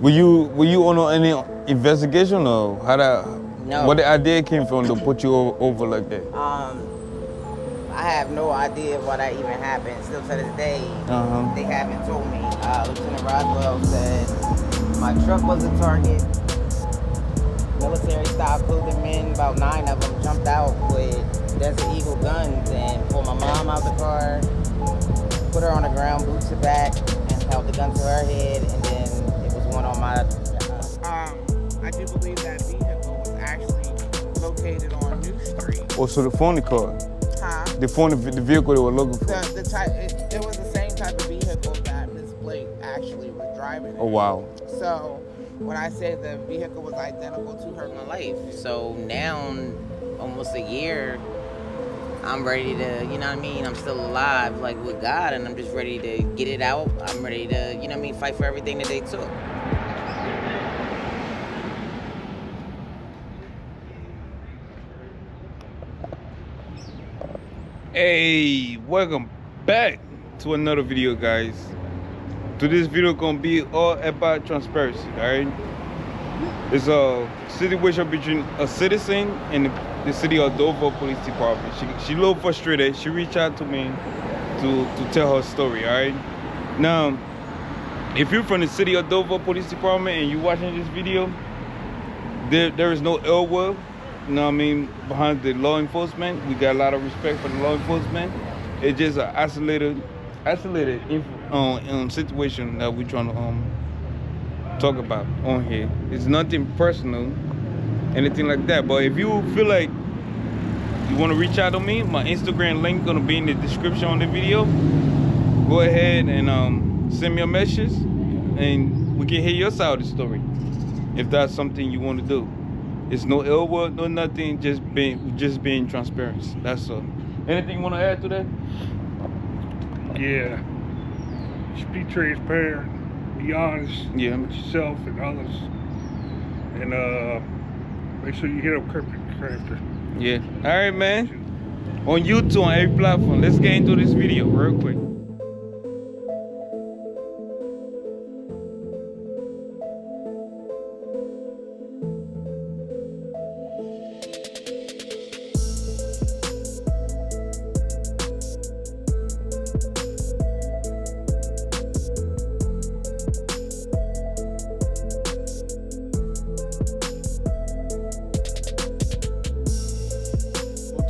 Were you on any investigation or how that? No. What the idea came from to put you over like that? I have no idea why that even happened. Still to this day, they haven't told me. Lieutenant Roswell said my truck was a target. Military stopped, pulled them in. About 9 of them jumped out with Desert Eagle guns and pulled my mom out the car, put her on the ground, boots her back, and held the gun to her head, and then it was one on my. I do believe that vehicle was actually located on New Street. Oh, so the phony car? Huh? The vehicle they were looking for? The type, it was the same type of vehicle that Miss Blake actually was driving. Oh, wow. So when I say the vehicle was identical to her Life. So now, almost a year, I'm ready to, you know what I mean? I'm still alive, like with God, and I'm just ready to get it out. I'm ready to, you know what I mean, fight for everything that they took. Hey, welcome back to another video, guys. Today's video gonna be all about transparency, alright? It's a situation between a citizen and the city of Dover Police Department. She a little frustrated. She reached out to me to tell her story, alright? Now, if you're from the city of Dover Police Department and you're watching this video, there is no ill will, you know what I mean, behind the law enforcement. We got a lot of respect for the law enforcement. It's just an isolated situation that we're trying to talk about on here. It's nothing personal, anything like that. But if you feel like you want to reach out to me, my Instagram link gonna be in the description on the video. Go ahead and send me a message, and we can hear your side of the story if that's something you want to do. It's no ill will, no nothing, just being transparent. That's all. Anything you want to add to that? Yeah. Just be transparent. Be honest with yourself and others. And make sure you hit up character. Yeah. All right, man. On YouTube, on every platform. Let's get into this video real quick.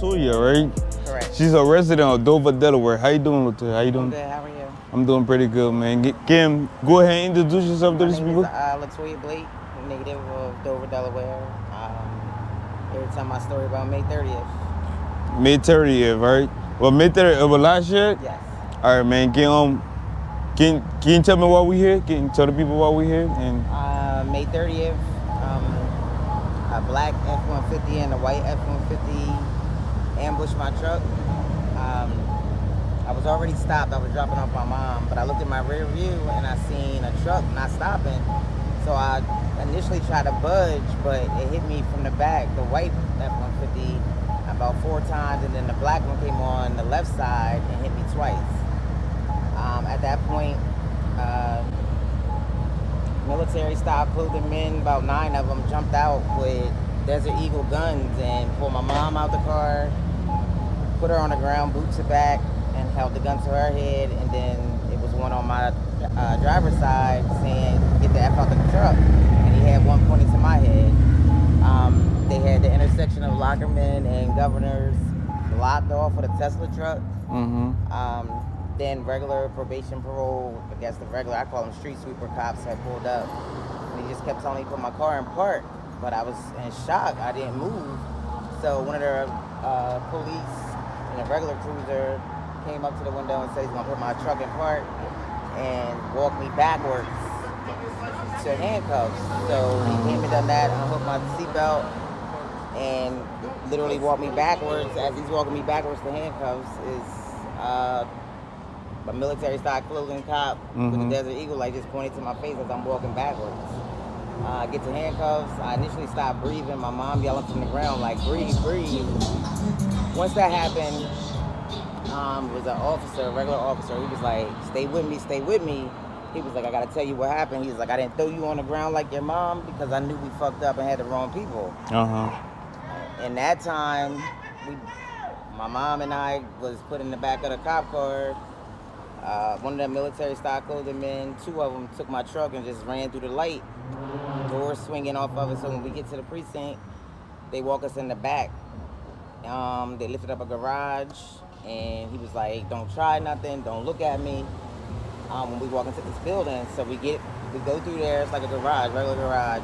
Latoya, right? Correct. She's a resident of Dover, Delaware. How you doing, Latoya? How you doing? I'm good. How are you? I'm doing pretty good, man. Kim, go ahead and introduce yourself to these people. My name is Latoya Blake, native of Dover, Delaware. Here to tell my story about May 30th. May 30th, right? Well, May 30th, well, last year? Yes. All right, man. Can you tell me why we here? Can you tell the people why we here? And May 30th, a black F-150 and a white F-150 ambushed my truck. I was already stopped. I was dropping off my mom, but I looked at my rear view and I seen a truck not stopping. So I initially tried to budge, but it hit me from the back, the white F-150, about 4 times, and then the black one came on the left side and hit me twice. At that point, military stopped, pulled them in. About 9 of them jumped out with Desert Eagle guns and pulled my mom out the car, put her on the ground, boots her back, and held the gun to her head. And then it was one on my driver's side saying, "Get the F out the truck." And he had one pointing to my head. They had the intersection of Lockerman and Governors blocked off with a Tesla truck. Then regular probation parole, I guess the regular, I call them street sweeper cops, had pulled up. And he just kept telling me to put my car in park, but I was in shock. I didn't move. So one of their police in a regular cruiser came up to the window and said he's gonna put my truck in park and walk me backwards to handcuffs. So he came and done that, unhooked my seatbelt, and literally walked me backwards. As he's walking me backwards to handcuffs is a military style clothing cop with a Desert Eagle light just pointed to my face as I'm walking backwards. I get to handcuffs. I initially stopped breathing. My mom yelling from the ground like, "Breathe, breathe." Once that happened, it was an officer, a regular officer. He was like, "Stay with me, stay with me." He was like, I gotta tell you what happened. He was like, I didn't throw you on the ground like your mom because I knew we fucked up and had the wrong people. In that time, my mom and I was put in the back of the cop car. One of the military style clothing men, two of them took my truck and just ran through the light, doors swinging off of it. So when we get to the precinct, they walk us in the back. They lifted up a garage, and he was like, don't try nothing, don't look at me. When we walk into this building, so we go through there, it's like a garage, regular garage.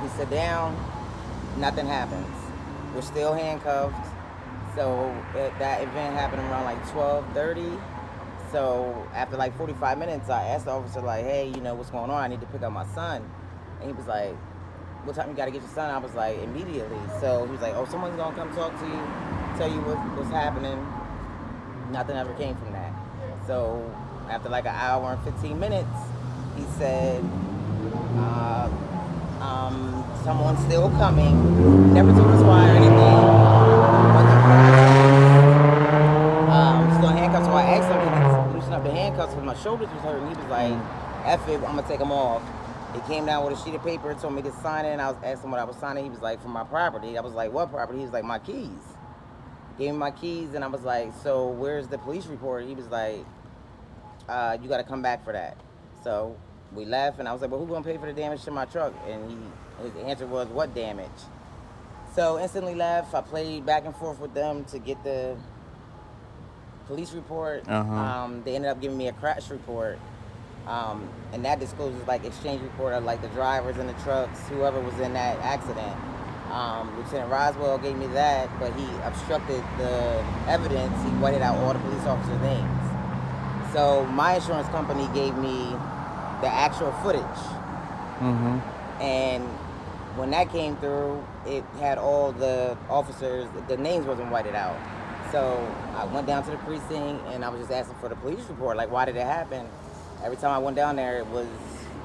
We sit down, nothing happens. We're still handcuffed. So that event happened around like 12:30. So after like 45 minutes, I asked the officer like, hey, you know, what's going on? I need to pick up my son. And he was like, what time you gotta get your son? I was like, immediately. So he was like, oh, someone's gonna come talk to you, tell you what's happening. Nothing ever came from that. So after like an hour and 15 minutes, he said, someone's still coming. Never told us why or anything. Still handcuffed, so I asked him to loosen up the handcuffs because my shoulders was hurting. He was like, F it, I'm gonna take them off. He came down with a sheet of paper, told me to sign it, and I was asking what I was signing. He was like, for my property. I was like, what property? He was like, my keys. Gave me my keys, and I was like, so where's the police report? He was like, you gotta come back for that. So we left, and I was like, well, who's gonna pay for the damage to my truck? And his answer was, what damage? So instantly left. I played back and forth with them to get the police report. They ended up giving me a crash report. And that discloses like exchange report of like the drivers and the trucks, whoever was in that accident. Lieutenant Roswell gave me that, but he obstructed the evidence. He whited out all the police officers' names. So my insurance company gave me the actual footage. And when that came through, it had all the officers, the names wasn't whited out. So I went down to the precinct and I was just asking for the police report, like why did it happen? Every time I went down there, it was,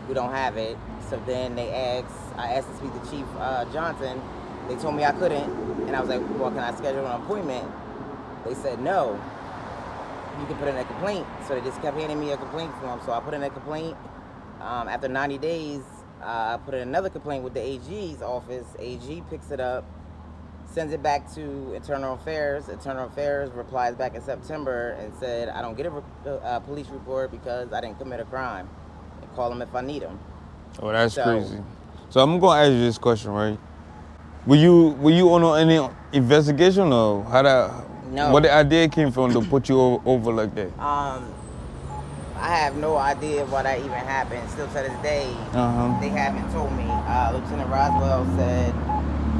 we don't have it. So then I asked to speak to Chief Johnson. They told me I couldn't. And I was like, well, can I schedule an appointment? They said, no, you can put in a complaint. So they just kept handing me a complaint form. So I put in a complaint. After 90 days, I put in another complaint with the AG's office. AG picks it up, sends it back to Internal Affairs. Internal Affairs replies back in September and said, I don't get a police report because I didn't commit a crime. And call them if I need them. Oh, that's crazy. So I'm gonna ask you this question, right? Were you on any investigation or how that? No. What the idea came from to put you over like that? I have no idea why that even happened. Still to this day, they haven't told me. Lieutenant Roswell said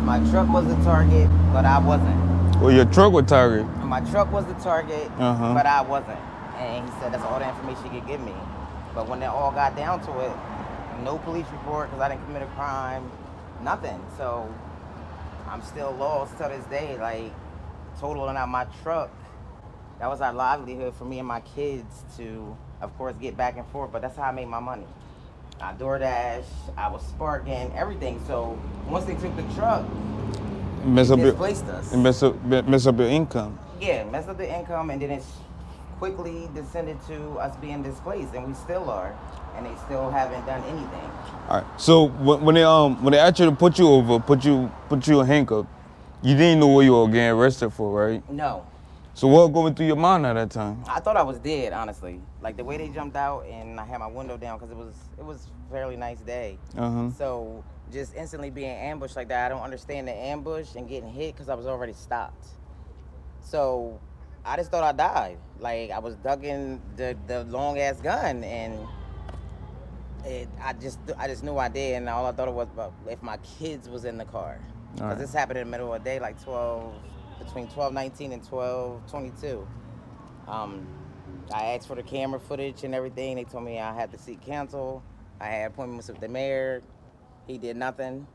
my truck was the target, but I wasn't. Well, your truck was target. My truck was the target, but I wasn't. And he said that's all the information he could give me. But when it all got down to it, no police report because I didn't commit a crime, nothing. So I'm still lost to this day, like totaling out my truck. That was our livelihood for me and my kids to, of course, get back and forth, but that's how I made my money. I DoorDash, I was sparking, everything. So once they took the truck, they displaced us. Mess up your income. Yeah, mess up the income, and then it quickly descended to us being displaced, and we still are, and they still haven't done anything. All right. So when they actually put you over, put you in handcuff, you didn't know what you were getting arrested for, right? No. So what going through your mind at that time? I thought I was dead, honestly. Like the way they jumped out, and I had my window down because it was a fairly nice day. So just instantly being ambushed like that, I don't understand the ambush and getting hit because I was already stopped. So I just thought I died. Like I was ducking the long ass gun, and I just knew I did, and all I thought it was about if my kids was in the car. Because this happened in the middle of the day, like between 12:19 and 12:22. I asked for the camera footage and everything. They told me I had the seat canceled. I had appointments with the mayor. He did nothing.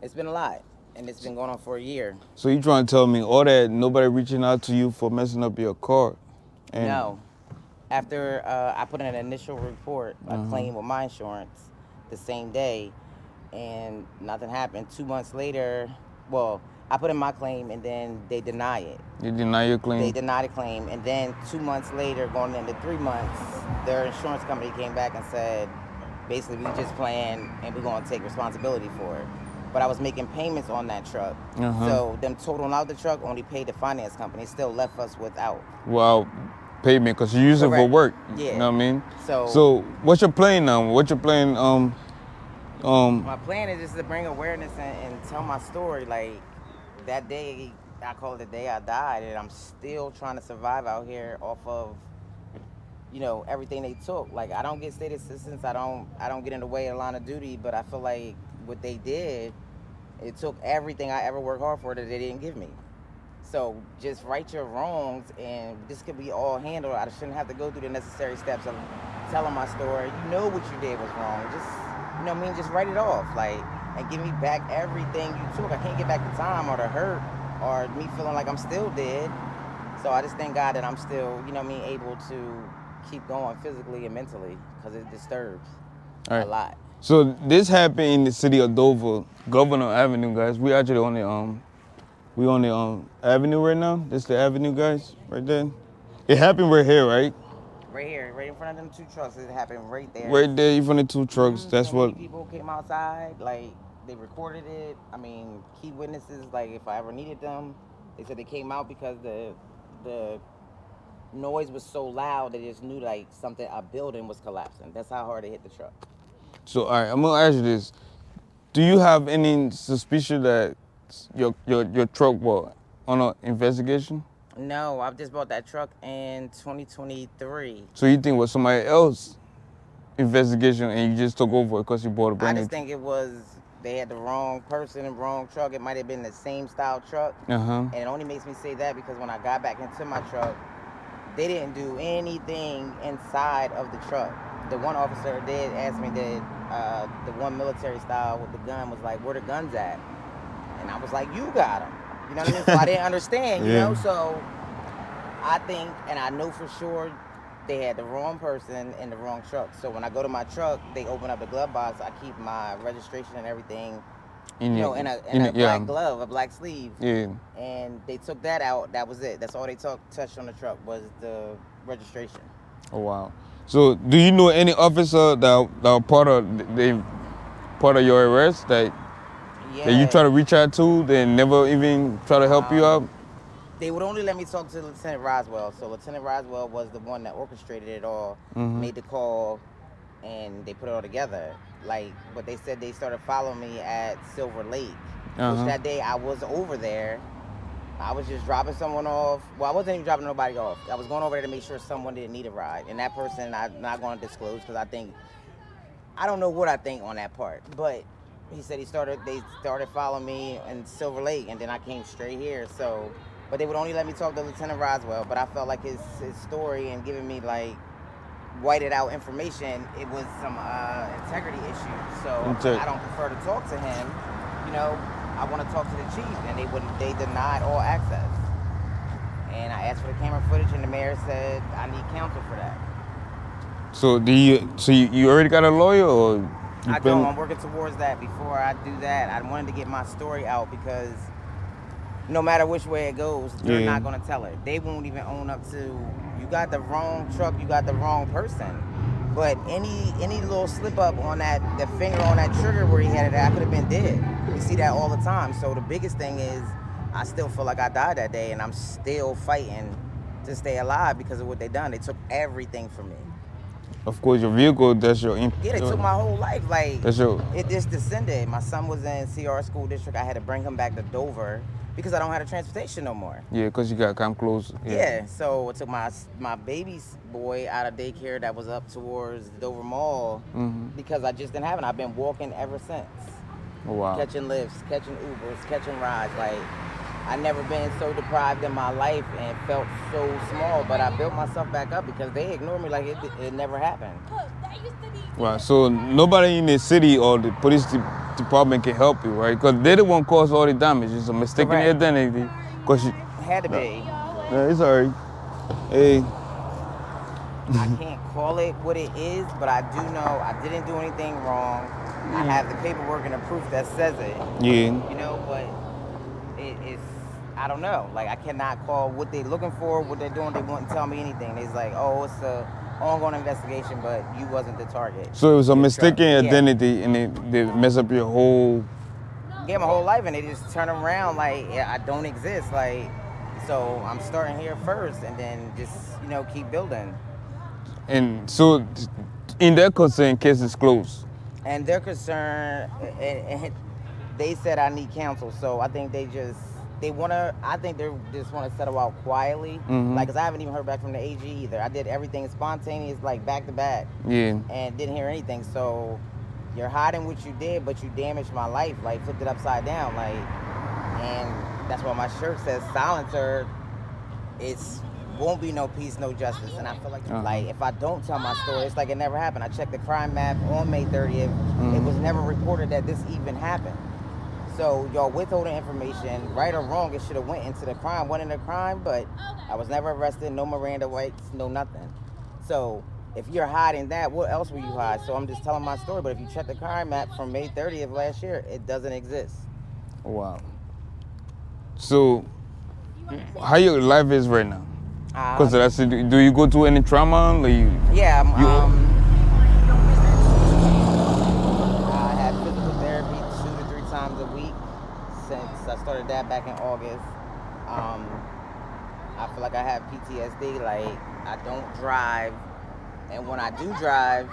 It's been a lot, and it's been going on for a year. So you trying to tell me all that, nobody reaching out to you for messing up your car? No. After I put in an initial report, a claim with my insurance the same day, and nothing happened. 2 months later, well, I put in my claim, and then they deny it. You deny your claim? They denied the claim, and then 2 months later, going into 3 months, their insurance company came back and said, basically, we just playing, and we're going to take responsibility for it. But I was making payments on that truck. So them totaling out the truck only paid the finance company. It still left us without. Well, payment, because you use it for work. Yeah. You know what I mean? So what's your plan now? What's your plan? My plan is just to bring awareness and tell my story. Like, that day, I call it the day I died, and I'm still trying to survive out here off of, you know, everything they took. Like, I don't get state assistance. I don't get in the way of line of duty, but I feel like what they did, it took everything I ever worked hard for that they didn't give me. So just right your wrongs, and this could be all handled. I shouldn't have to go through the necessary steps of telling my story. You know what you did was wrong. Just, you know what I mean? Just write it off, like, and give me back everything you took. I can't get back the time or the hurt or me feeling like I'm still dead. So I just thank God that I'm still, you know what I mean, able to keep going physically and mentally, because it disturbs a lot. So this happened in the city of Dover, Governor Avenue, guys. We actually on the avenue right now. This the avenue, guys, right there. It happened right here, right? Right here, right in front of them 2 trucks. It happened right there. Right there in front of 2 trucks. That's so what. Many people came outside, like, they recorded it. I mean, key witnesses, like, if I ever needed them, they said they came out because the noise was so loud they just knew, like, a building was collapsing. That's how hard it hit the truck. So, all right, I'm gonna ask you this: do you have any suspicion that your truck was on an investigation? No, I just bought that truck in 2023. So you think it was somebody else's investigation and you just took over because you bought a brand new? I just think it was they had the wrong person and wrong truck. It might have been the same style truck. And it only makes me say that because when I got back into my truck, they didn't do anything inside of the truck. The one officer did ask me that the one military style with the gun was like, where the guns at? And I was like, you got them. You know what I mean? So I didn't understand, you know? So I think, and I know for sure, they had the wrong person in the wrong truck. So when I go to my truck, they open up the glove box. I keep my registration and everything, in a black glove, a black sleeve. Yeah. And they took that out. That was it. That's all they touched on the truck was the registration. Oh, wow. So do you know any officer that were part of your arrest that you try to reach out to, they never even try to help you out? They would only let me talk to Lieutenant Roswell. So Lieutenant Roswell was the one that orchestrated it all, made the call, and they put it all together. Like, but they said they started following me at Silver Lake, which that day I was over there. I was just dropping someone off. Well, I wasn't even dropping nobody off. I was going over there to make sure someone didn't need a ride. And that person I'm not going to disclose because I don't know what I think on that part. But he said they started following me in Silver Lake, and then I came straight here. So, but they would only let me talk to Lieutenant Roswell. But I felt like his story and giving me like whited out information, it was some integrity issues. So I don't prefer to talk to him, you know. I want to talk to the chief, and they denied all access. And I asked for the camera footage, and the mayor said I need counsel for that. So you already got a lawyer, or I don't. I'm working towards that. Before I do that, I wanted to get my story out because no matter which way it goes, they're not going to tell it. They won't even own up to, you got the wrong truck, you got the wrong person. But any little slip up on the finger on that trigger where he had it, I could have been dead. We see that all the time. So the biggest thing is, I still feel like I died that day, and I'm still fighting to stay alive because of what they done. They took everything from me. Of course, your vehicle, that's your... Yeah, they took my whole life. Like, it just descended. My son was in CR school district. I had to bring him back to Dover because I don't have the transportation no more. Yeah, because you got to come close. Yeah, so I took my baby's boy out of daycare that was up towards the Dover Mall because I just didn't have it. I've been walking ever since. Oh, wow. Catching lifts, catching Ubers, catching rides. Like, I never been so deprived in my life and felt so small, but I built myself back up because they ignored me like it never happened. Wow, so nobody in the city or the police department can help you, right? Because they're the one caused all the damage. It's a mistaken identity. Had to be. Yeah, it's all right. Hey. I can't call it what it is, but I do know I didn't do anything wrong. I have the paperwork and the proof that says it. Yeah. You know, but it's, I don't know. Like, I cannot call what they're looking for, what they're doing. They wouldn't tell me anything. It's like, oh, it's a ongoing investigation, but you wasn't the target. So it was a Your mistaken truck. Yeah. identity, and they mess up your whole. Yeah, my whole life, and they just turn around like, yeah, I don't exist. Like, so I'm starting here first, and then just keep building. And so, in that concern, case is closed. And they're concerned, and they said I need counsel. So I think I think they just want to settle out quietly. Mhm. Like, 'cause I haven't even heard back from the AG either. I did everything spontaneous, like back to back. Yeah. And didn't hear anything. So you're hiding what you did, but you damaged my life, like flipped it upside down, like. And that's why my shirt says silencer. It's won't be no peace, no justice. And I feel like if I don't tell my story, it's like it never happened. I checked the crime map on May 30th. It was never reported that this even happened. So y'all withholding information, right or wrong, it should have went into the crime. Went into the crime, but I was never arrested. No Miranda rights, no nothing. So if you're hiding that, what else will you hide? So I'm just telling my story. But if you check the crime map from May 30th last year, it doesn't exist. Wow. So, how your life is right now? Because do you go through any trauma? Like yeah, I had physical therapy 2 to 3 times a week since I started that back in August. I feel like I have PTSD. Like, I don't drive, and when I do drive,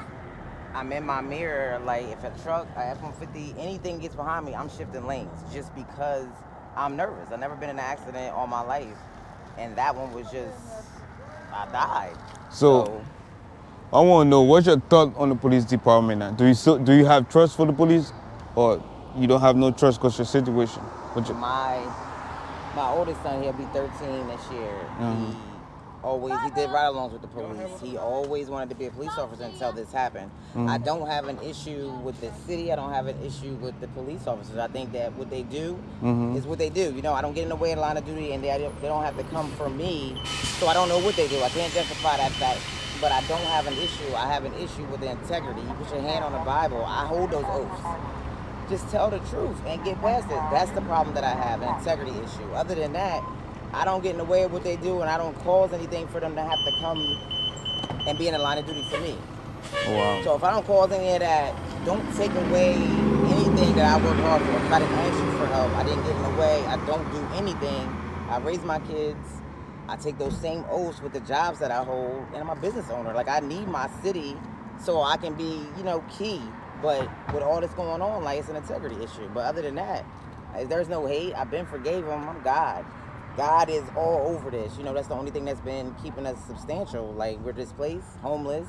I'm in my mirror. Like, if a truck, a F-150, anything gets behind me, I'm shifting lanes just because I'm nervous. I've never been in an accident all my life, and that one was just, I died. So I want to know, what's your thought on the police department now? Do you have trust for the police, or you don't have no trust because your situation? My oldest son, he'll be 13 this year. He did ride-alongs with the police. He always wanted to be a police officer until this happened. I don't have an issue with the city. I don't have an issue with the police officers. I think that what they do is what they do. I don't get in the way of the line of duty, and they don't have to come for me. So I don't know what they do. I can't justify that fact. But I don't have an issue. I have an issue with the integrity. You put your hand on the Bible. I hold those oaths. Just tell the truth and get past it. That's the problem that I have, an integrity issue. Other than that, I don't get in the way of what they do, and I don't cause anything for them to have to come and be in the line of duty for me. Wow. So if I don't cause any of that, don't take away anything that I worked hard for. If I didn't ask you for help, I didn't get in the way, I don't do anything. I raise my kids. I take those same oaths with the jobs that I hold, and I'm a business owner. Like, I need my city so I can be, key. But with all this going on, like, it's an integrity issue. But other than that, there's no hate. I've been forgave him. I'm God. God is all over this. That's the only thing that's been keeping us substantial. Like, we're displaced, homeless.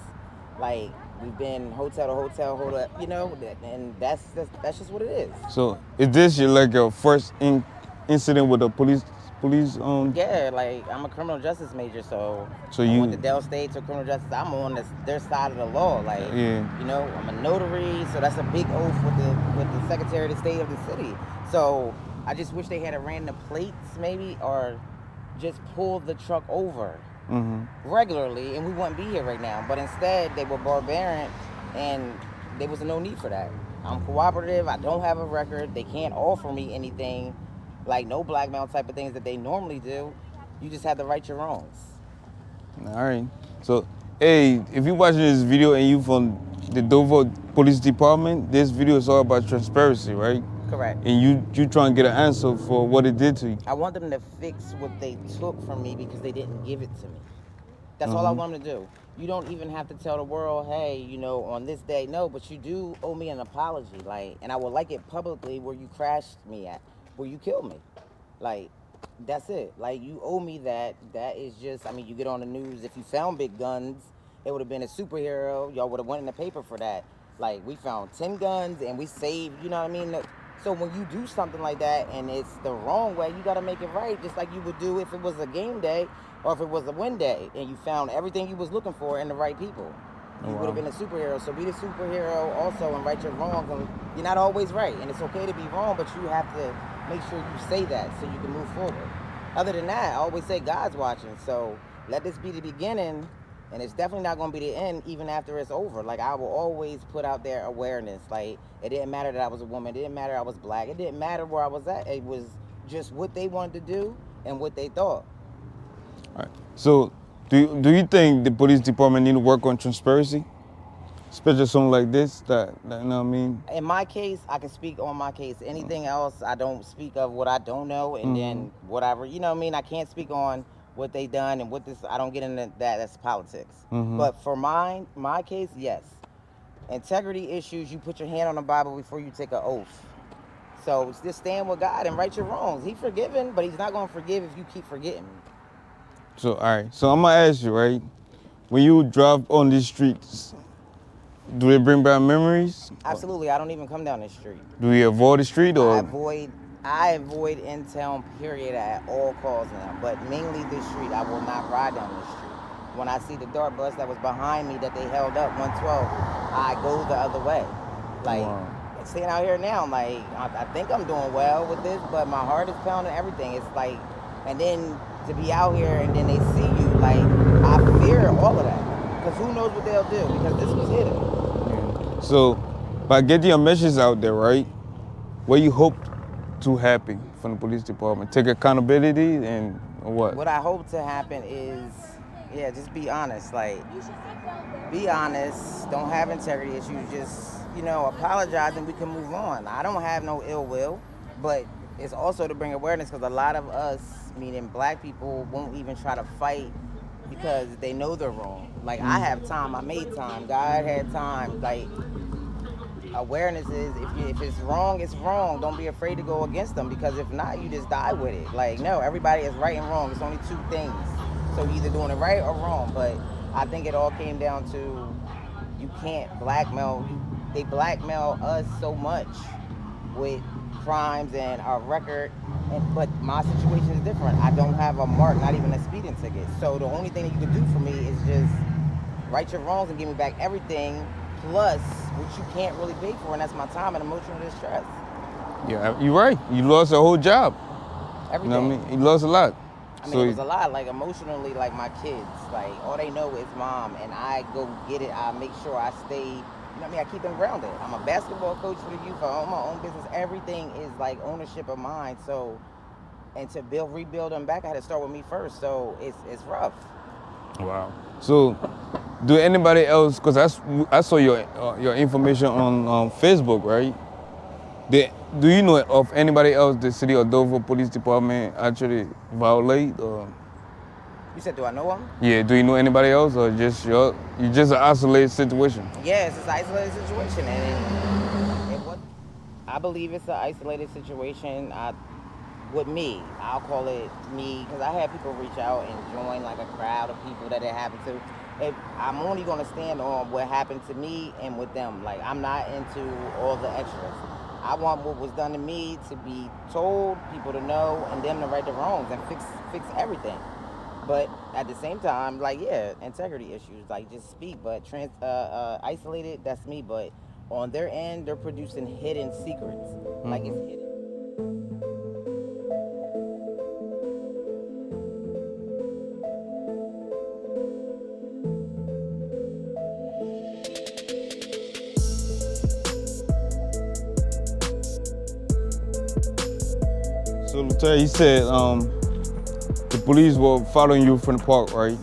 Like, we've been hotel to hotel, and that's just what it is. So, is this your first incident with the police? Yeah, like, I'm a criminal justice major, so I went to Del State to criminal justice. I'm on their side of the law. Like, I'm a notary, so that's a big oath with the Secretary of the State of the city. So I just wish they had ran the plates maybe, or just pulled the truck over regularly, and we wouldn't be here right now. But instead, they were barbaric, and there was no need for that. I'm cooperative. I don't have a record. They can't offer me anything. Like, no blackmail type of things that they normally do. You just have to right your wrongs. All right. So, hey, if you're watching this video and you from the Dover Police Department, this video is all about transparency, right? Correct. And you trying to get an answer for what it did to you. I want them to fix what they took from me because they didn't give it to me. That's all I want them to do. You don't even have to tell the world, hey, on this day. No, but you do owe me an apology. Like, and I would like it publicly where you crashed me at. Where you killed me. Like, that's it. Like, you owe me that. That is just, you get on the news. If you found big guns, it would have been a superhero. Y'all would have went in the paper for that. Like, we found 10 guns and we saved, So when you do something like that and it's the wrong way, you got to make it right. Just like you would do if it was a game day or if it was a win day and you found everything you was looking for in the right people. You would have been a superhero. So be the superhero also and right your wrongs. And you're not always right. And it's okay to be wrong, but you have to make sure you say that so you can move forward. Other than that, I always say God's watching. So let this be the beginning, and it's definitely not going to be the end even after it's over. Like, I will always put out there awareness. Like, it didn't matter that I was a woman. It didn't matter I was black. It didn't matter where I was at. It was just what they wanted to do and what they thought. All right. So, do you think the police department need to work on transparency, especially something like this? That you know what I mean? In my case, I can speak on my case. Anything else, I don't speak of what I don't know, and then whatever, you know what I mean? I can't speak on what they done and what this, I don't get into that, that's politics. But for my case, yes. Integrity issues, you put your hand on the Bible before you take an oath. So just stand with God and right your wrongs. He's forgiven, but he's not going to forgive if you keep forgetting. So, all right. So I'm gonna ask you, right? When you drive on these streets, do they bring back memories? Absolutely. I don't even come down this street. Do you avoid the street or? I avoid in town, period, at all costs now. But mainly this street, I will not ride down this street. When I see the dark bus that was behind me that they held up, 112, I go the other way. Like, sitting out here now, like, I think I'm doing well with this, but my heart is pounding everything. It's like, and then to be out here and then they see you, like, I fear all of that. Because who knows what they'll do, because this was hidden. Yeah. So, by getting your message out there, right, what you hope to happen from the police department? Take accountability and what? What I hope to happen is, yeah, just be honest. Like, be honest. Don't have integrity issues. Just, you know, apologize and we can move on. I don't have no ill will, but it's also to bring awareness because a lot of us, meaning black people, won't even try to fight because they know they're wrong. Like, I have time. I made time. God had time. Like, awareness is if it's wrong, it's wrong. Don't be afraid to go against them because if not, you just die with it. Like, no, everybody is right and wrong. It's only two things. So you're either doing it right or wrong. But I think it all came down to you can't blackmail. They blackmail us so much with crimes and our record. But my situation is different. I don't have a mark, not even a speeding ticket. So the only thing that you can do for me is just right your wrongs and give me back everything, plus what you can't really pay for, and that's my time and emotional distress. Yeah, you're right. You lost a whole job. Everything. You know what I mean? You lost a lot. I mean, it was a lot, like emotionally, like my kids, like all they know is mom, and I go get it. I make sure I stay, you know what I mean? I keep them grounded. I'm a basketball coach for the youth. I own my own business. Everything is like ownership of mine. So, and to rebuild them back, I had to start with me first. So it's rough. Wow. So, do anybody else? Because I saw your information on Facebook, right? Do you know of anybody else the city of Dover Police Department actually violate? Or? You said, do I know them? Yeah. Do you know anybody else, or just you just an isolated situation? Yes, it's an isolated situation, and I believe it's an isolated situation. With me, I'll call it me, because I had people reach out and join like a crowd of people that it happened to. I'm only going to stand on what happened to me and with them. Like, I'm not into all the extras. I want what was done to me to be told, people to know, and them to right the wrongs and fix everything. But at the same time, like, yeah, integrity issues, like, just speak. But isolated, that's me. But on their end, they're producing hidden secrets. Like, it's hidden. So, Luther, you said the police were following you from the park, right?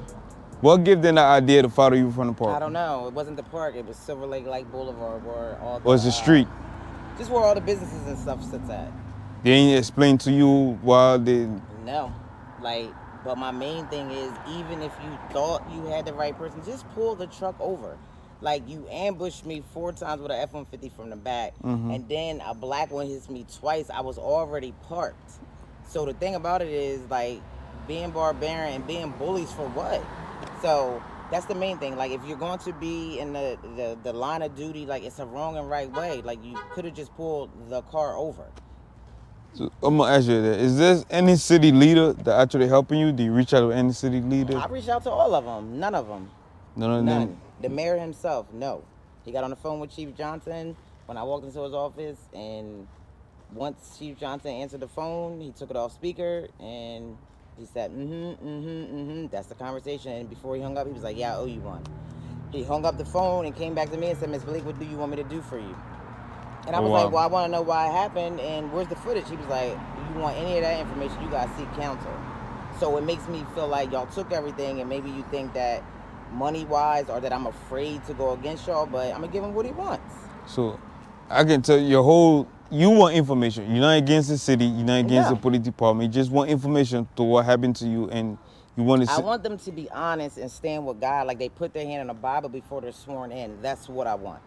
What gave them the idea to follow you from the park? I don't know. It wasn't the park. It was Silver Lake Light Boulevard, where all the... Or it's the street? Just where all the businesses and stuff sits at. They ain't explain to you why they... No. Like, but my main thing is, even if you thought you had the right person, just pull the truck over. Like, you ambushed me 4 times with an F-150 from the back, and then a black one hits me twice. I was already parked. So the thing about it is, like, being barbarian and being bullies for what? So that's the main thing. Like, if you're going to be in the line of duty, like, it's a wrong and right way. Like, you could have just pulled the car over. So I'm gonna ask you that. Is there any city leader that actually helping you? Do you reach out to any city leader? I reached out to all of them. None of them. None. The mayor himself, no. He got on the phone with Chief Johnson when I walked into his office, and once Chief Johnson answered the phone, he took it off speaker, and he said, that's the conversation. And before he hung up, he was like, yeah, I owe you one. He hung up the phone and came back to me and said, Ms. Blake, what do you want me to do for you? And I was like, well, I want to know why it happened, and where's the footage? He was like, you want any of that information, you gotta seek counsel. So it makes me feel like y'all took everything, and maybe you think that money-wise, or that I'm afraid to go against y'all, but I'm gonna give him what he wants. So I can tell you want information. You're not against the city. You're not against the No. police department. You just want information to what happened to you, and you want to. I want them to be honest and stand with God, like they put their hand in the Bible before they're sworn in. That's what I want.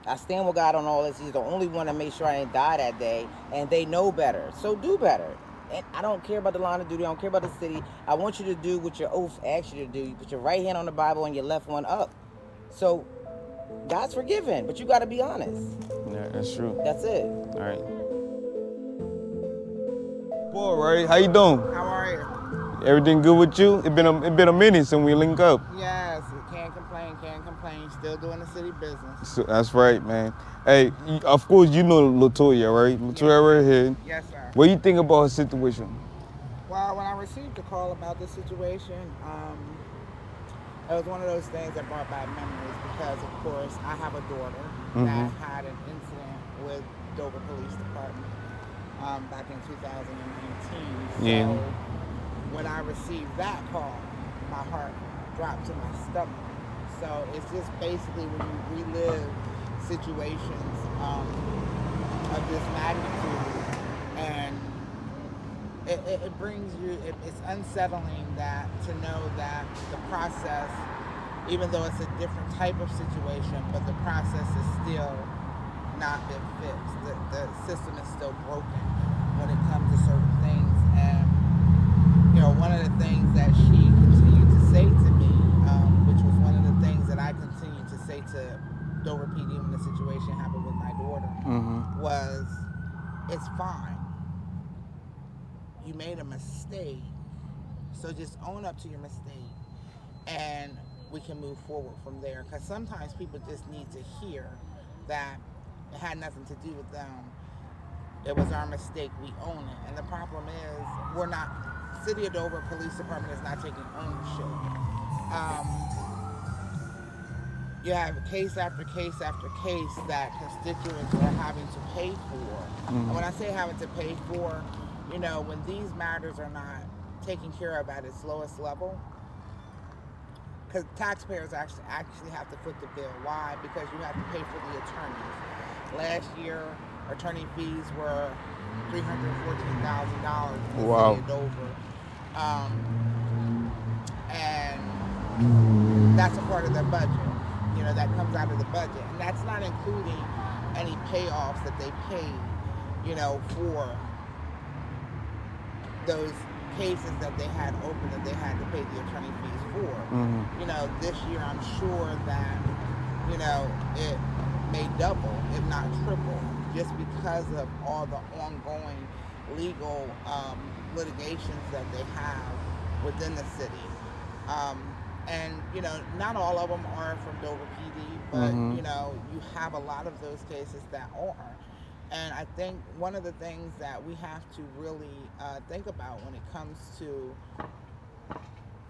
I stand with God on all this. He's the only one that made sure I didn't die that day, and they know better. So do better. And I don't care about the line of duty. I don't care about the city. I want you to do what your oath asks you to do. You put your right hand on the Bible and your left one up. So God's forgiven, but you got to be honest. Yeah, that's true. That's it. All right. Boy, right? How you doing? How are you? Everything good with you? It been a minute since we linked up. Yes, can't complain, can't complain. Still doing the city business. So, that's right, man. Hey, of course you know Latoya, right? Latoya right here. Yes, sir. What do you think about her situation? Well, when I received a call about the situation, it was one of those things that brought back memories because, of course, I have a daughter that had an incident with Dover Police Department back in 2019. Yeah. So when I received that call, my heart dropped to my stomach. So it's just basically when you relive situations of this magnitude, and it brings you, it's unsettling that to know that the process, even though it's a different type of situation, but the process is still not been fixed. The system is still broken when it comes to certain things. And, you know, one of the things that she continued to say to me, which was one of the things that I continued to say to Dover PD when the situation happened with my daughter, was, it's fine. You made a mistake, so just own up to your mistake, and we can move forward from there. Because sometimes people just need to hear that it had nothing to do with them. It was our mistake. We own it. And the problem is, we're not. City of Dover Police Department is not taking ownership. You have case after case after case that constituents are having to pay for. And when I say having to pay for, you know, when these matters are not taken care of at its lowest level, because taxpayers actually have to foot the bill. Why? Because you have to pay for the attorneys. Last year, attorney fees were $314,000 in the city of Dover. And that's a part of their budget. You know, that comes out of the budget. And that's not including any payoffs that they pay, you know, for those cases that they had open that they had to pay the attorney fees for. You know, this year I'm sure that, you know, it may double, if not triple, just because of all the ongoing legal litigations that they have within the city. And, you know, not all of them are from Dover PD, but, you know, you have a lot of those cases that are. And I think one of the things that we have to really think about when it comes to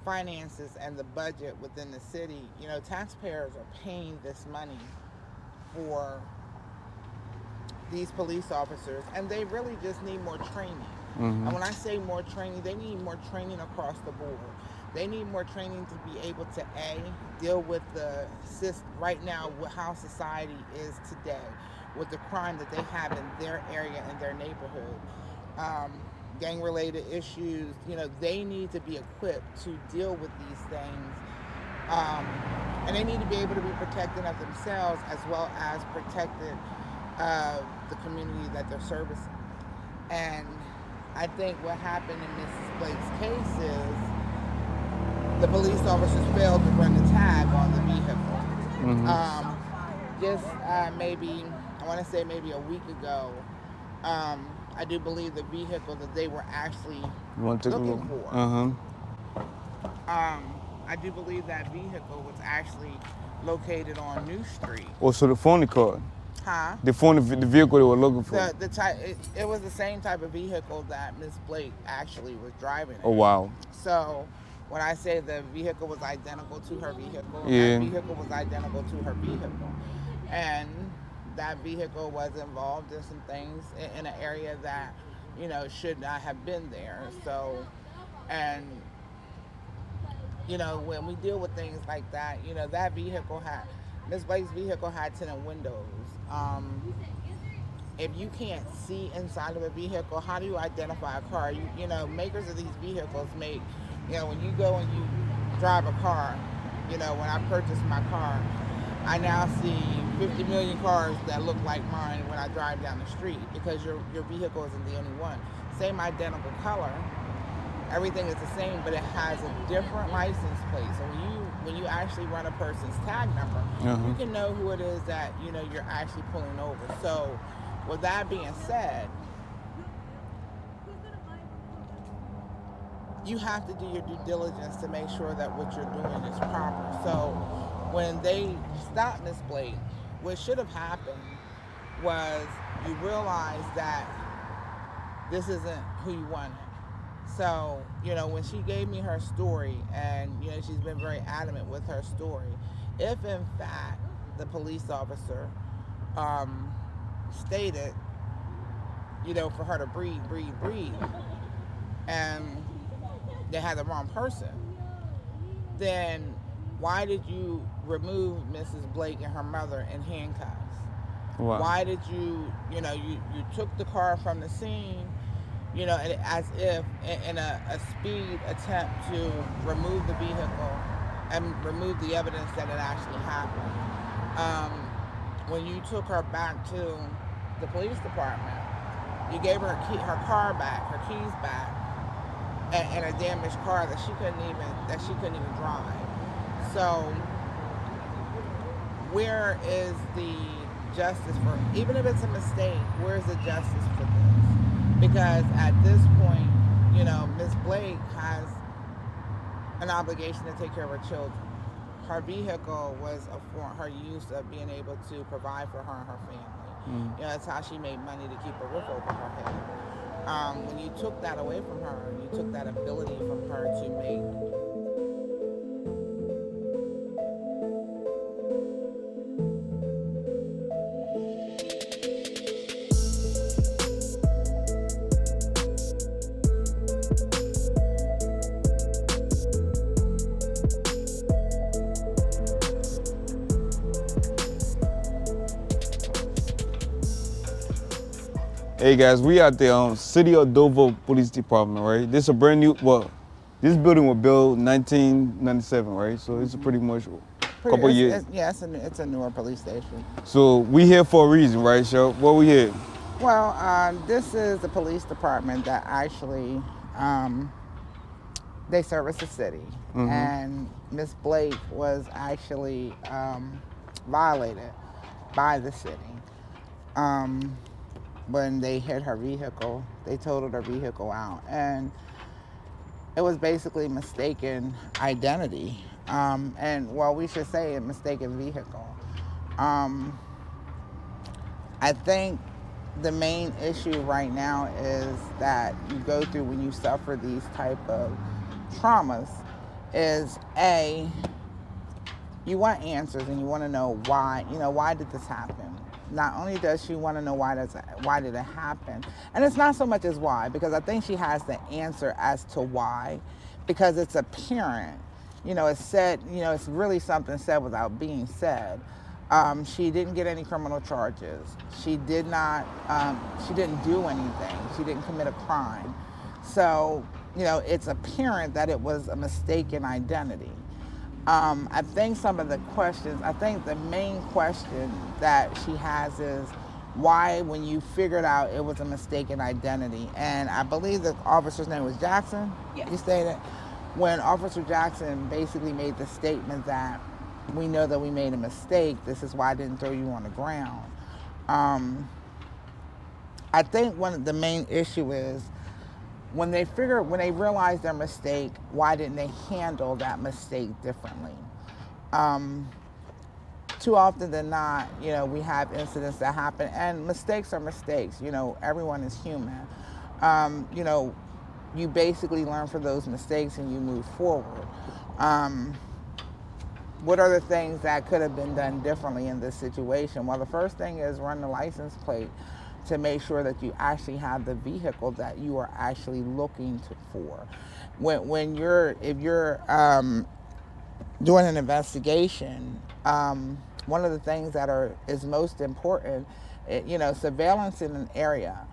finances and the budget within the city, you know, taxpayers are paying this money for these police officers, and they really just need more training. And when I say more training, they need more training across the board. They need more training to be able to, A, deal with the right now, how society is today, with the crime that they have in their area and their neighborhood. Gang-related issues, you know, they need to be equipped to deal with these things. And they need to be able to be protecting of themselves as well as protecting the community that they're servicing. And I think what happened in Mrs. Blake's case is the police officers failed to run the tag on the vehicle. Maybe, I want to say maybe a week ago, I do believe the vehicle that they were actually looking for. I do believe that vehicle was actually located on New Street. Oh, so the phone card? Huh? The vehicle they were looking for? It was the same type of vehicle that Miss Blake actually was driving in. Oh, wow. So when I say the vehicle was identical to her vehicle, that vehicle was identical to her vehicle. And that vehicle was involved in some things in an area that should not have been there. So, and when we deal with things like that, that vehicle had, Miss Blake's vehicle had tinted windows. If you can't see inside of a vehicle, how do you identify a car? Makers of these vehicles make, when you go and you drive a car, when I purchased my car, I now see 50 million cars that look like mine when I drive down the street, because your vehicle isn't the only one. Same identical color, everything is the same, but it has a different license plate. So when you actually run a person's tag number, you can know who it is that you're actually pulling over. So with that being said, you have to do your due diligence to make sure that what you're doing is proper. So when they stopped Miss Blake, what should have happened was you realize that this isn't who you wanted. So, when she gave me her story, and, she's been very adamant with her story, if in fact the police officer stated, for her to breathe, and they had the wrong person, then why did you remove Mrs. Blake and her mother in handcuffs? Wow. Why did you took the car from the scene, as if in a speed attempt to remove the vehicle and remove the evidence that it actually happened. When you took her back to the police department, you gave her her car back, her keys back, and a damaged car that she couldn't even drive. So where is the justice for, even if it's a mistake, where's the justice for this? Because at this point, Miss Blake has an obligation to take care of her children. Her vehicle was her use of being able to provide for her and her family. That's how she made money to keep a roof over her head. When you took that away from her, you took that ability from her to make. Hey guys, we at the City of Dover Police Department, right? This is a brand new, this building was built 1997, right? So it's a pretty much couple years. It's a newer police station. So we here for a reason, right, Shel? What we here? Well, this is the police department that actually, they service the city. And Miss Blake was actually violated by the city. When they hit her vehicle, they totaled her vehicle out. And it was basically mistaken identity. We should say a mistaken vehicle. I think the main issue right now is that you go through when you suffer these type of traumas is you want answers and you want to know why, why did this happen? Not only does she want to know why did it happen, and it's not so much as why, because I think she has the answer as to why, because it's apparent, it's said, it's really something said without being said. She didn't get any criminal charges. She didn't do anything. She didn't commit a crime. So, it's apparent that it was a mistaken identity. I think the main question that she has is why, when you figured out it was a mistaken identity, and I believe the officer's name was Jackson? Yes. You stated? When Officer Jackson basically made the statement that we know that we made a mistake, this is why I didn't throw you on the ground. I think one of the main issue is when they realized their mistake, why didn't they handle that mistake differently? Too often than not, we have incidents that happen, and mistakes are mistakes. Everyone is human. You basically learn from those mistakes and you move forward. What are the things that could have been done differently in this situation? Well, the first thing is run the license plate to make sure that you actually have the vehicle that you are actually looking for. If you're doing an investigation, one of the things that is most important, surveillance in an area.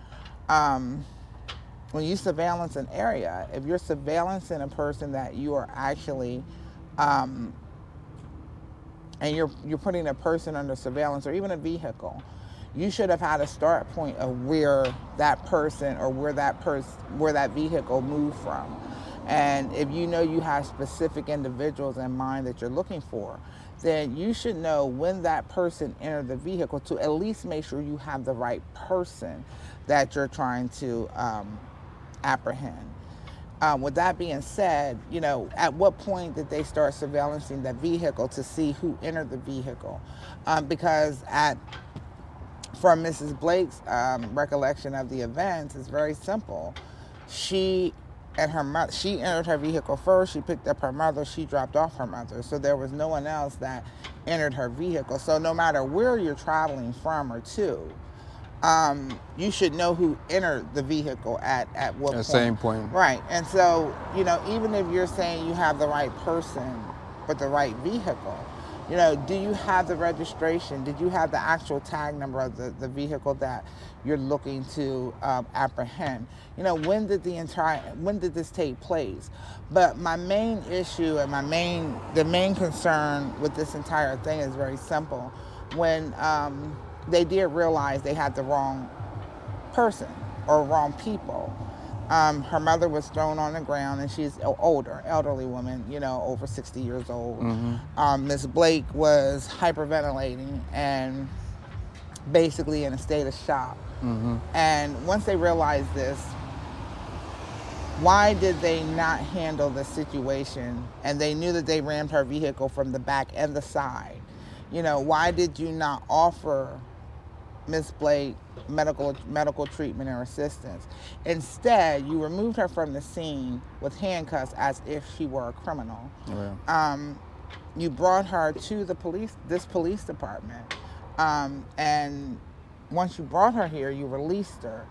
When you surveillance an area, if you're surveillancing a person that you are actually, and you're putting a person under surveillance or even a vehicle, you should have had a start point of where that person or where that vehicle moved from. And if you know you have specific individuals in mind that you're looking for, then you should know when that person entered the vehicle to at least make sure you have the right person that you're trying to apprehend. With that being said, at what point did they start surveillancing the vehicle to see who entered the vehicle? Because from Mrs. Blake's recollection of the events, it's very simple. She entered her vehicle first. She picked up her mother. She dropped off her mother. So there was no one else that entered her vehicle. So no matter where you're traveling from or to, you should know who entered the vehicle at what point. At the same point. Right. And so, even if you're saying you have the right person but the right vehicle, do you have the registration? Did you have the actual tag number of the vehicle that you're looking to apprehend? When did this take place? But my main issue and the main concern with this entire thing is very simple. When they did realize they had the wrong person or wrong people. Her mother was thrown on the ground, and she's an elderly woman, over 60 years old. Miss Blake was hyperventilating and basically in a state of shock. And once they realized this, why did they not handle the situation? And they knew that they rammed her vehicle from the back and the side. Why did you not offer Miss Blake medical treatment or assistance? Instead, you removed her from the scene with handcuffs as if she were a criminal. Yeah. You brought her to this police department, and once you brought her here, you released her.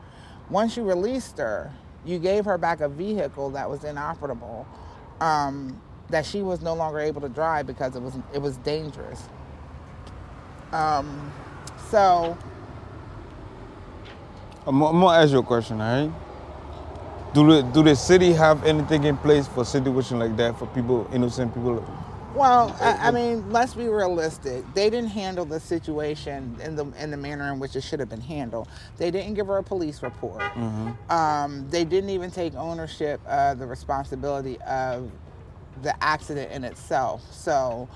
Once you released her, you gave her back a vehicle that was inoperable, that she was no longer able to drive because it was dangerous. So I'm gonna ask you a question, all right? Do the city have anything in place for situation like that for people, innocent people? Well, I mean, let's be realistic. They didn't handle the situation in the manner in which it should have been handled. They didn't give her a police report. They didn't even take ownership of the responsibility of the accident in itself. So,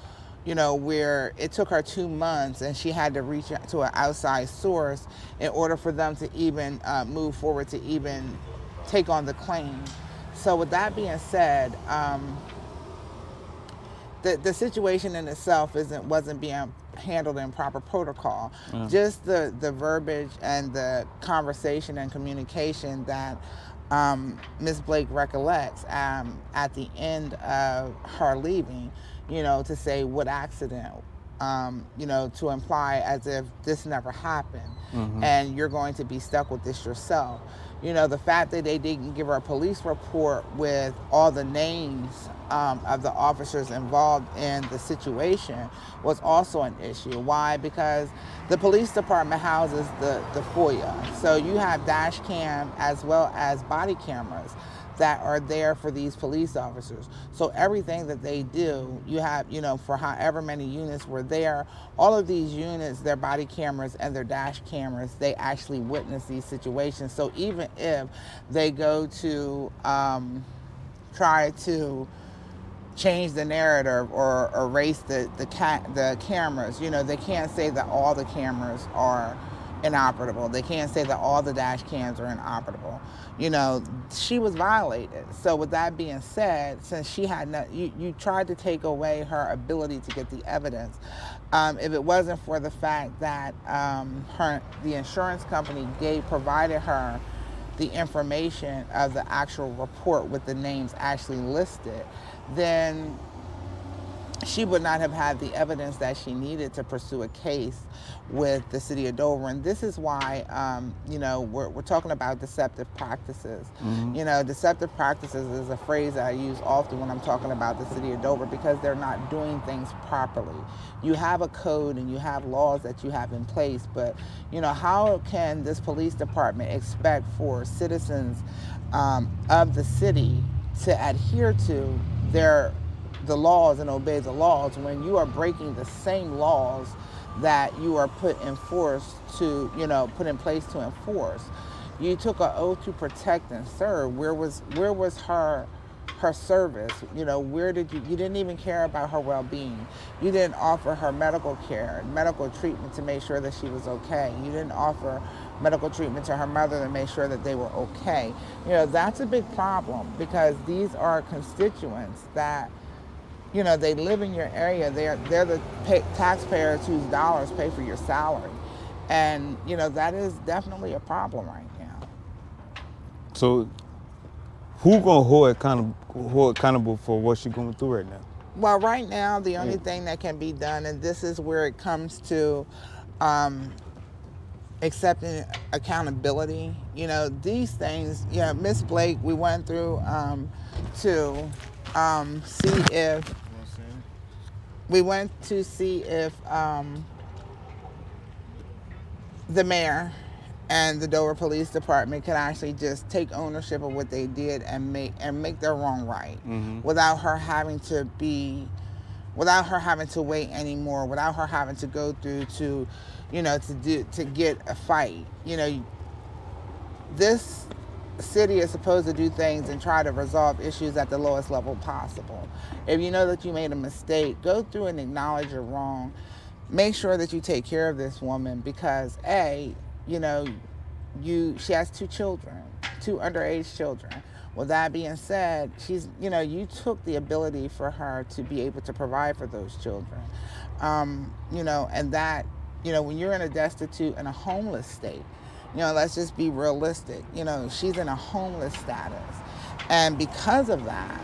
where it took her 2 months and she had to reach out to an outside source in order for them to even move forward to even take on the claim. So with that being said, the situation in itself wasn't being handled in proper protocol. Just the verbiage and the conversation and communication that Ms. Blake recollects at the end of her leaving, to say what accident, to imply as if this never happened, and you're going to be stuck with this yourself. The fact that they didn't give her a police report with all the names of the officers involved in the situation was also an issue. Why? Because the police department houses the FOIA. So you have dash cam as well as body cameras that are there for these police officers. So everything that they do, you have, for however many units were there, all of these units, their body cameras and their dash cameras, they actually witness these situations. So even if they go to try to change the narrative or erase the cameras, they can't say that all the cameras are inoperable. They can't say that all the dash cams are inoperable. She was violated. So with that being said, since she had you tried to take away her ability to get the evidence. If it wasn't for the fact that the insurance company provided her the information of the actual report with the names actually listed, then she would not have had the evidence that she needed to pursue a case with the city of Dover. And this is why, we're talking about deceptive practices. Deceptive practices is a phrase that I use often when I'm talking about the city of Dover, because they're not doing things properly. You have a code and you have laws that you have in place, but, how can this police department expect for citizens of the city to adhere to the laws and obey the laws when you are breaking the same laws that you are put in place to enforce? You took an oath to protect and serve. Where was her service? Where did you didn't even care about her well-being. You didn't offer her medical care, medical treatment to make sure that she was okay. You didn't offer medical treatment to her mother to make sure that they were okay. That's a big problem, because these are constituents that they live in your area. They're the taxpayers whose dollars pay for your salary. And, that is definitely a problem right now. So who gonna hold accountable for what she's going through right now? Well, right now, the only thing that can be done, and this is where it comes to accepting accountability. These things, Miss Blake, we went through to see if the mayor and the Dover Police Department could actually just take ownership of what they did and make their wrong right, without her having to wait anymore, without her having to go through to get a fight. This city is supposed to do things and try to resolve issues at the lowest level possible. If you know that you made a mistake, go through and acknowledge your wrong. Make sure that you take care of this woman, because she has 2 children, 2 underage children. With that being said, you took the ability for her to be able to provide for those children. And that, when you're in a destitute and a homeless state, let's just be realistic. She's in a homeless status. And because of that,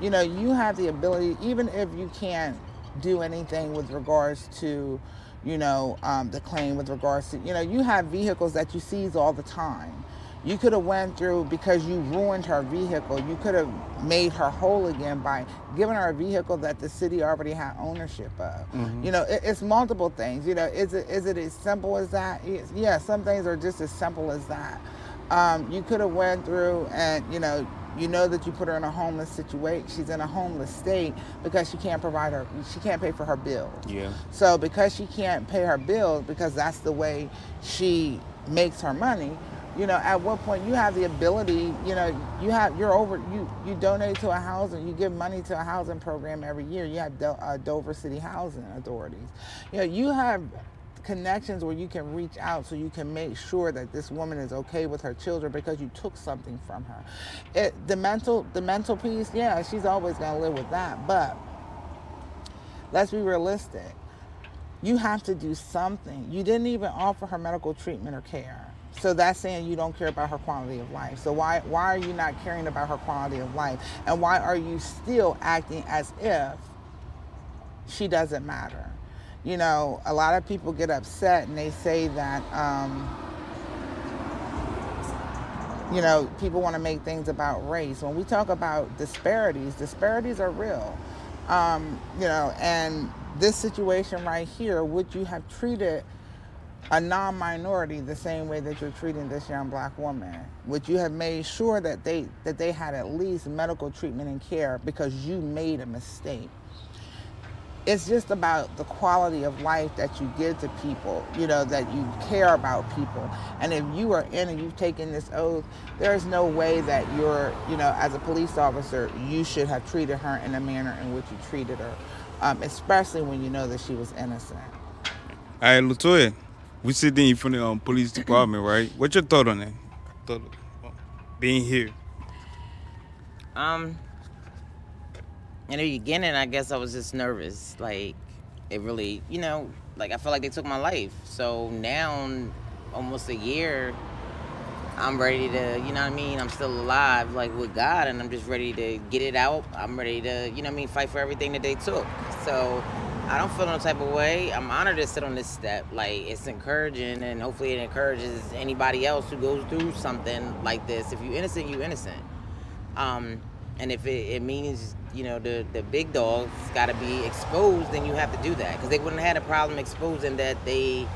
you have the ability, even if you can't do anything with regards to, the claim with regards to, you have vehicles that you seize all the time. You could have went through, because you ruined her vehicle, you could have made her whole again by giving her a vehicle that the city already had ownership of. It's multiple things. Is it as simple as that? Yeah, some things are just as simple as that. You could have went through and, that you put her in a homeless situation. She's in a homeless state because she can't pay for her bills. Yeah. So because she can't pay her bills, because that's the way she makes her money, at what point you have the ability, you donate to a housing, you give money to a housing program every year. You have Dover City Housing Authorities. You have connections where you can reach out so you can make sure that this woman is okay with her children, because you took something from her. The mental piece, yeah, she's always going to live with that. But let's be realistic. You have to do something. You didn't even offer her medical treatment or care. So that's saying you don't care about her quality of life. So why are you not caring about her quality of life? And why are you still acting as if she doesn't matter? A lot of people get upset and they say that, people want to make things about race. When we talk about disparities are real. And this situation right here, would you have treated a non-minority the same way that you're treating this young black woman? Would you have made sure that they had at least medical treatment and care because you made a mistake? It's just about the quality of life that you give to people, that you care about people. And if you are in and you've taken this oath, there's no way that you're, as a police officer, you should have treated her in the manner in which you treated her, especially when you know that she was innocent. All right, Latoya, we sitting in front of the police department, right? What's your thought on that? Being here. In the beginning, I guess I was just nervous. Like, it really, I felt like they took my life. So now, almost a year, I'm ready to, I'm still alive, like, with God, and I'm just ready to get it out. I'm ready to, fight for everything that they took. So I don't feel no type of way. I'm honored to sit on this step. Like, it's encouraging, and hopefully it encourages anybody else who goes through something like this. If you innocent, you innocent. And if it means, you know, the big dogs got to be exposed, then you have to do that, because they wouldn't have had a problem exposing that they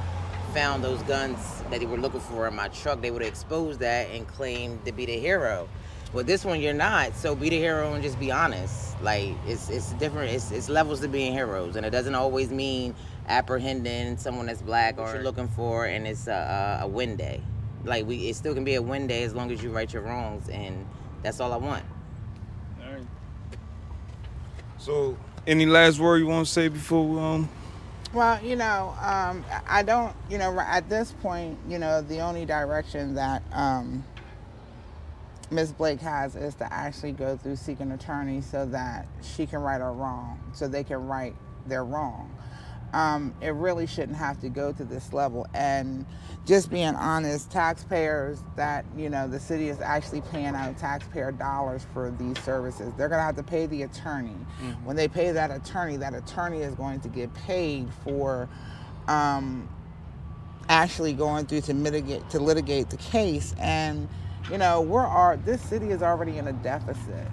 found those guns that they were looking for in my truck. They would have exposed that and claimed to be the hero. Well, this one you're not, so be the hero and just be honest. Like, it's different. It's levels to being heroes, and it doesn't always mean apprehending someone that's black or what you're looking for, and it's a win day. Like, it still can be a win day as long as you right your wrongs, and that's all I want. All right. So, any last word you want to say before we Well, you know, I don't, you know, at this point, you know, the only direction that Ms. Blake has is to actually go through seek an attorney so that she can right her wrong, so they can right their wrong. It really shouldn't have to go to this level. And just being honest, taxpayers that, you know, the city is actually paying out taxpayer dollars for these services. They're going to have to pay the attorney. Mm-hmm. When they pay that attorney is going to get paid for actually going through to litigate the case. And, you know, this city is already in a deficit.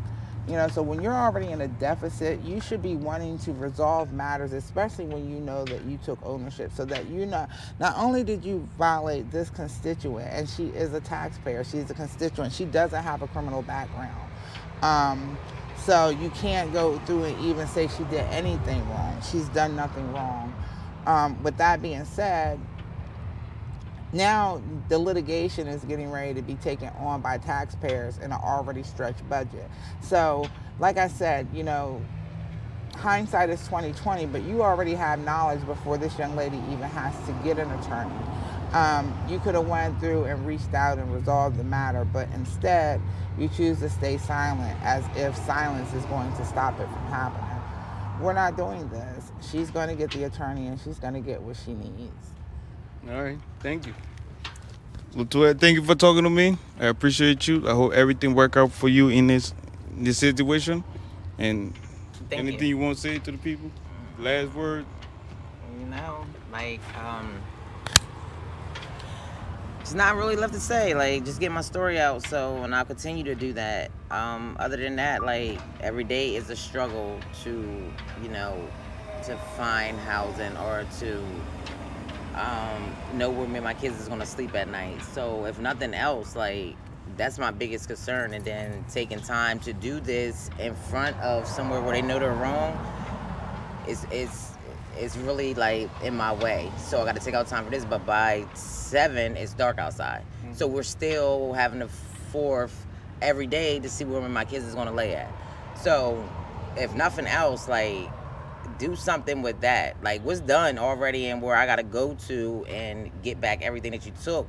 You know, so when you're already in a deficit, you should be wanting to resolve matters, especially when you know that you took ownership, so that you know, not only did you violate this constituent, and she is a taxpayer, she's a constituent, she doesn't have a criminal background. So you can't go through and even say she did anything wrong. She's done nothing wrong. With that being said, now the litigation is getting ready to be taken on by taxpayers in an already stretched budget. So, like I said, you know, hindsight is 20/20, but you already have knowledge before this young lady even has to get an attorney. You could have went through and reached out and resolved the matter, but instead you choose to stay silent, as if silence is going to stop it from happening. We're not doing this. She's going to get the attorney, and she's going to get what she needs. All right, thank you. Latoya, thank you for talking to me. I appreciate you. I hope everything work out for you in this situation. And anything you want to say to the people? Last word? You know, like, it's not really left to say. Like, just get my story out, and I'll continue to do that. Other than that, like, every day is a struggle to, you know, to find housing or to know where me and my kids is gonna sleep at night. So if nothing else, like, that's my biggest concern. And then taking time to do this in front of somewhere where they know they're wrong is really, like, in my way. So I got to take out time for this. But by 7, it's dark outside. Mm-hmm. So we're still having to forth every day to see where my kids is gonna lay at. So if nothing else, like, do something with that. Like, what's done already and where I gotta go to and get back everything that you took,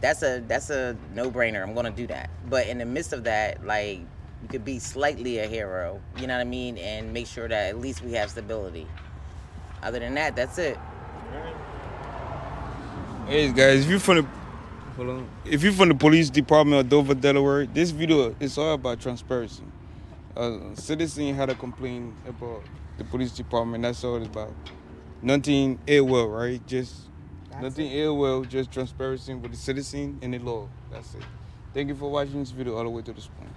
that's a no-brainer. I'm gonna do that. But in the midst of that, like, you could be slightly a hero, you know what I mean, and make sure that at least we have stability. Other than that, that's it. Hey guys, if you're from the police department of Dover, Delaware, this video is all about transparency. Citizen had a complaint about the police department. That's all it's about. Nothing ill will, right? Nothing ill will, just transparency with the citizen and the law. That's it. Thank you for watching this video all the way to this point.